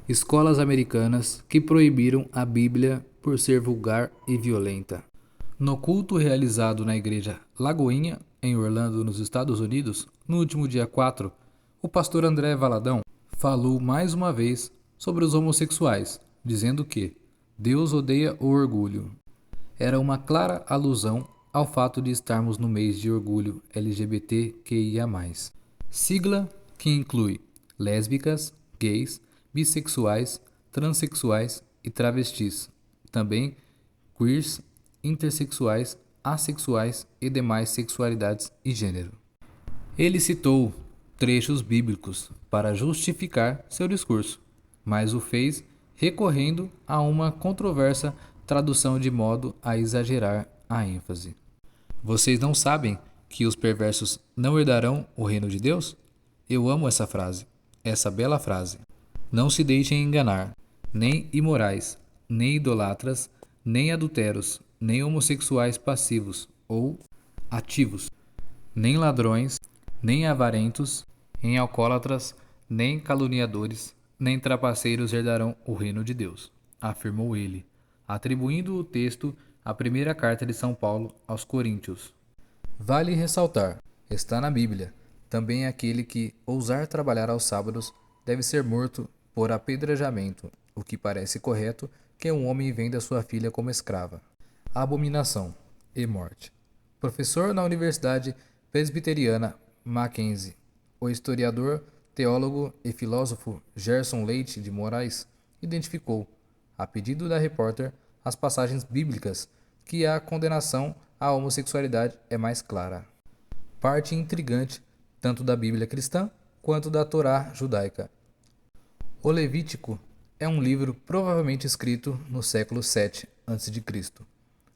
Escolas americanas que proibiram a Bíblia por ser vulgar e violenta. No culto realizado na igreja Lagoinha, em Orlando, nos Estados Unidos, no último dia 4, o pastor André Valadão falou mais uma vez sobre os homossexuais, dizendo que Deus odeia o orgulho. Era uma clara alusão ao fato de estarmos no mês de orgulho LGBTQIA+. Sigla que inclui lésbicas, gays, bissexuais, transexuais e travestis. Também queers, intersexuais, assexuais e demais sexualidades e gênero. Ele citou trechos bíblicos para justificar seu discurso, mas o fez recorrendo a uma controversa tradução de modo a exagerar a ênfase. Vocês não sabem que os perversos não herdarão o reino de Deus? Eu amo essa frase, essa bela frase. Não se deixem enganar, nem imorais, nem idolatras, nem adulteros, nem homossexuais passivos ou ativos, nem ladrões, nem avarentos, nem alcoólatras, nem caluniadores, nem trapaceiros herdarão o reino de Deus, afirmou ele, atribuindo o texto à primeira carta de São Paulo aos Coríntios. Vale ressaltar, está na Bíblia, também aquele que ousar trabalhar aos sábados deve ser morto por apedrejamento, o que parece correto que um homem venda sua filha como escrava. Abominação e morte. Professor na Universidade Presbiteriana Mackenzie, o historiador, teólogo e filósofo Gerson Leite de Moraes identificou, a pedido da repórter, as passagens bíblicas que a condenação à homossexualidade é mais clara. Parte intrigante tanto da Bíblia cristã quanto da Torá judaica. O Levítico é um livro provavelmente escrito no século 7 a.C.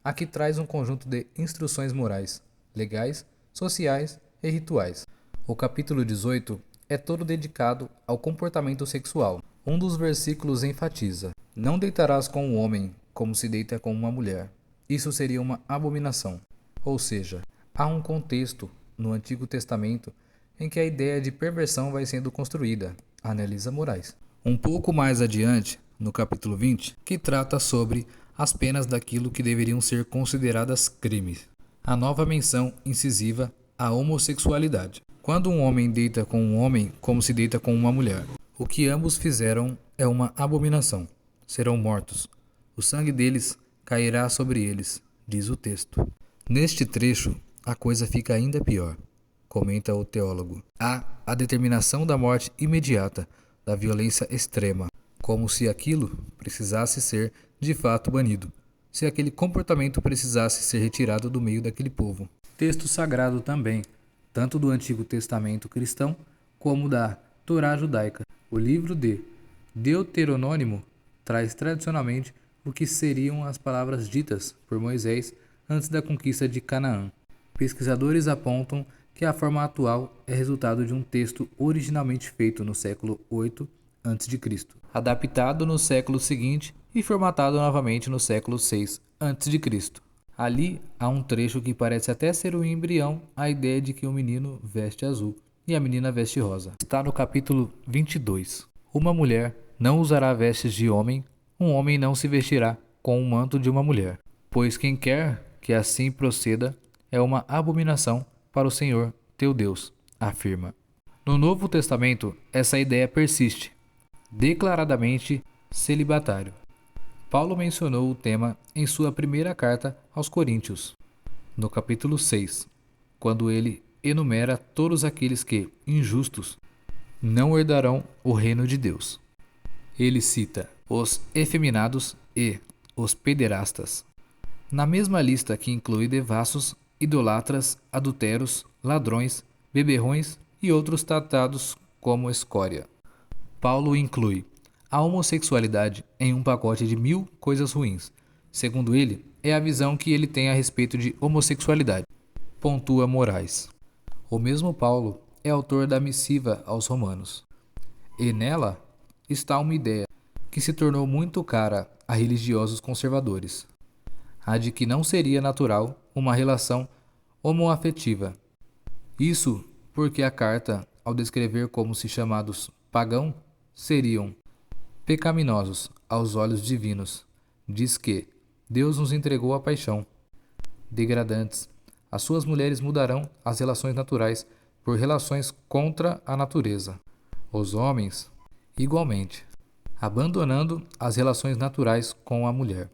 Aqui traz um conjunto de instruções morais, legais, sociais e rituais. O capítulo 18 é todo dedicado ao comportamento sexual. Um dos versículos enfatiza: não deitarás com um homem como se deita com uma mulher. Isso seria uma abominação. Ou seja, há um contexto no Antigo Testamento em que a ideia de perversão vai sendo construída, analisa Moraes. Um pouco mais adiante, no capítulo 20, que trata sobre as penas daquilo que deveriam ser consideradas crimes. A nova menção incisiva à homossexualidade. Quando um homem deita com um homem como se deita com uma mulher, o que ambos fizeram é uma abominação. Serão mortos. O sangue deles cairá sobre eles, diz o texto. Neste trecho, a coisa fica ainda pior, comenta o teólogo. Há a determinação da morte imediata, da violência extrema, como se aquilo precisasse ser de fato banido, se aquele comportamento precisasse ser retirado do meio daquele povo. Texto sagrado também, tanto do Antigo Testamento cristão como da Torá judaica. O livro de Deuteronômio traz tradicionalmente o que seriam as palavras ditas por Moisés antes da conquista de Canaã. Pesquisadores apontam que a forma atual é resultado de um texto originalmente feito no século 8 a.C., adaptado no século seguinte e formatado novamente no século 6 a.C. Ali há um trecho que parece até ser um embrião à ideia de que o menino veste azul e a menina veste rosa. Está no capítulo 22. Uma mulher não usará vestes de homem, um homem não se vestirá com o manto de uma mulher, pois quem quer que assim proceda é uma abominação para o Senhor teu Deus, afirma. No Novo Testamento, essa ideia persiste, declaradamente celibatário. Paulo mencionou o tema em sua primeira carta aos Coríntios, no capítulo 6, quando ele enumera todos aqueles que, injustos, não herdarão o reino de Deus. Ele cita os efeminados e os pederastas, na mesma lista que inclui devassos, idolatras, adulteros, ladrões, beberrões e outros tratados como escória. Paulo inclui a homossexualidade em um pacote de 1000 coisas ruins. Segundo ele, é a visão que ele tem a respeito de homossexualidade, pontua Moraes. O mesmo Paulo é autor da missiva aos Romanos, e nela está uma ideia que se tornou muito cara a religiosos conservadores, a de que não seria natural uma relação homoafetiva. Isso porque a carta, ao descrever como se chamados pagão, seriam pecaminosos aos olhos divinos. Diz que Deus nos entregou a paixão. Degradantes. As suas mulheres mudarão as relações naturais por relações contra a natureza. Os homens, igualmente, abandonando as relações naturais com a mulher,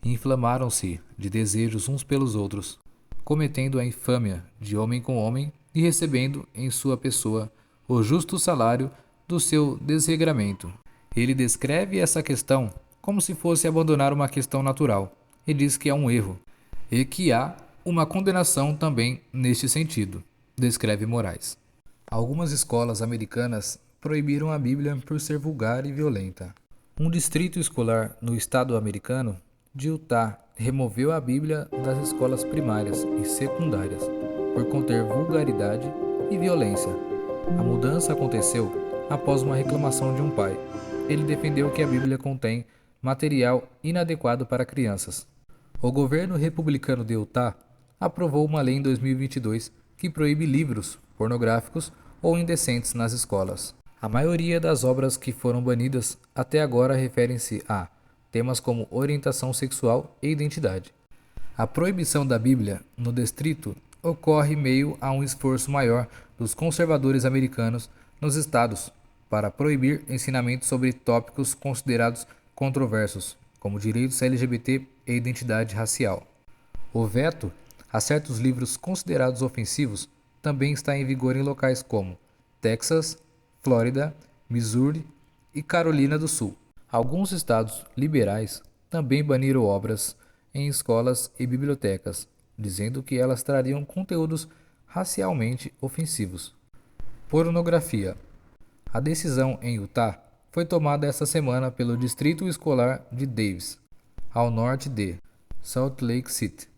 inflamaram-se de desejos uns pelos outros, cometendo a infâmia de homem com homem e recebendo em sua pessoa o justo salário do seu desregramento. Ele descreve essa questão como se fosse abandonar uma questão natural e diz que é um erro e que há uma condenação também neste sentido, descreve Moraes. Algumas escolas americanas proibiram a Bíblia por ser vulgar e violenta. Um distrito escolar no estado americano de Utah removeu a Bíblia das escolas primárias e secundárias por conter vulgaridade e violência. A mudança aconteceu após uma reclamação de um pai. Ele defendeu que a Bíblia contém material inadequado para crianças. O governo republicano de Utah aprovou uma lei em 2022 que proíbe livros pornográficos ou indecentes nas escolas. A maioria das obras que foram banidas até agora referem-se a temas como orientação sexual e identidade. A proibição da Bíblia no distrito ocorre meio a um esforço maior dos conservadores americanos nos estados para proibir ensinamentos sobre tópicos considerados controversos, como direitos LGBT e identidade racial. O veto a certos livros considerados ofensivos também está em vigor em locais como Texas, Flórida, Missouri e Carolina do Sul. Alguns estados liberais também baniram obras em escolas e bibliotecas, dizendo que elas trariam conteúdos racialmente ofensivos. Pornografia. A decisão em Utah foi tomada esta semana pelo Distrito Escolar de Davis, ao norte de Salt Lake City,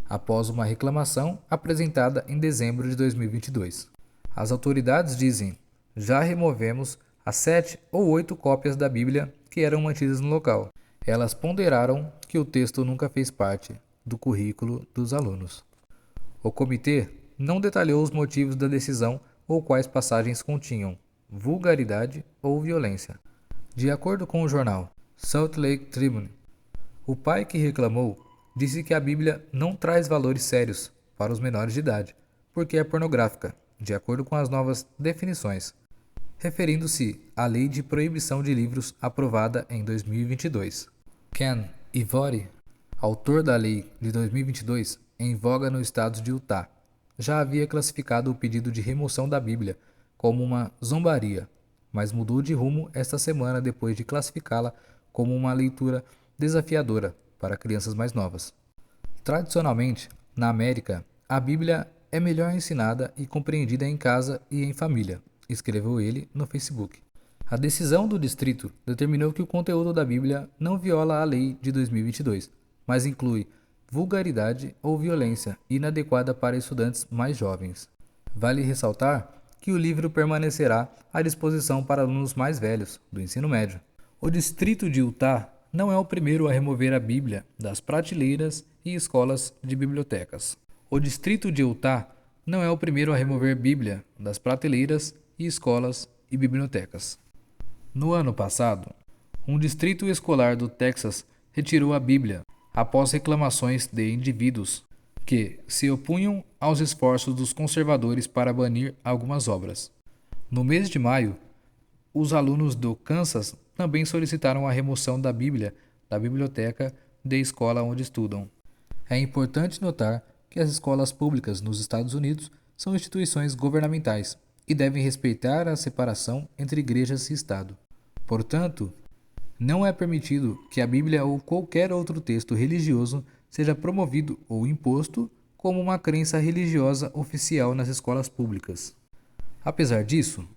após uma reclamação apresentada em dezembro de 2022. As autoridades dizem: já removemos as 7 ou 8 cópias da Bíblia que eram mantidas no local. Elas ponderaram que o texto nunca fez parte do currículo dos alunos. O comitê não detalhou os motivos da decisão ou quais passagens continham vulgaridade ou violência. De acordo com o jornal Salt Lake Tribune, o pai que reclamou disse que a Bíblia não traz valores sérios para os menores de idade, porque é pornográfica, de acordo com as novas definições, referindo-se à Lei de Proibição de Livros aprovada em 2022. Ken Ivory, autor da lei de 2022, em voga no estado de Utah, já havia classificado o pedido de remoção da Bíblia como uma zombaria, mas mudou de rumo esta semana depois de classificá-la como uma leitura desafiadora para crianças mais novas. Tradicionalmente, na América, a Bíblia é melhor ensinada e compreendida em casa e em família, escreveu ele no Facebook. A decisão do distrito determinou que o conteúdo da Bíblia não viola a lei de 2022, mas inclui vulgaridade ou violência inadequada para estudantes mais jovens. Vale ressaltar que o livro permanecerá à disposição para alunos mais velhos, do ensino médio. O distrito de Utah não é o primeiro a remover a Bíblia das prateleiras e escolas de bibliotecas. O distrito de Utah não é o primeiro a remover Bíblia das prateleiras e escolas e bibliotecas. No ano passado, um distrito escolar do Texas retirou a Bíblia após reclamações de indivíduos que se opunham aos esforços dos conservadores para banir algumas obras. No mês de maio, os alunos do Kansas também solicitaram a remoção da Bíblia da biblioteca da escola onde estudam. É importante notar que as escolas públicas nos Estados Unidos são instituições governamentais e devem respeitar a separação entre igrejas e Estado. Portanto, não é permitido que a Bíblia ou qualquer outro texto religioso seja promovido ou imposto como uma crença religiosa oficial nas escolas públicas. Apesar disso,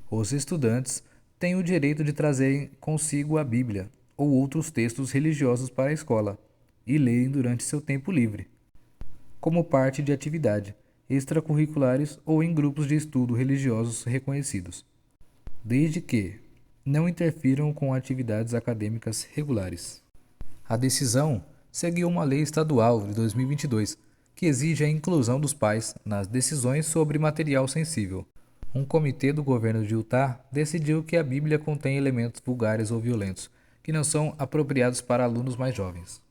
os estudantes têm o direito de trazerem consigo a Bíblia ou outros textos religiosos para a escola e lerem durante seu tempo livre, como parte de atividade extracurriculares ou em grupos de estudo religiosos reconhecidos, desde que não interfiram com atividades acadêmicas regulares. A decisão seguiu uma lei estadual de 2022 que exige a inclusão dos pais nas decisões sobre material sensível. Um comitê do governo de Utah decidiu que a Bíblia contém elementos vulgares ou violentos, que não são apropriados para alunos mais jovens.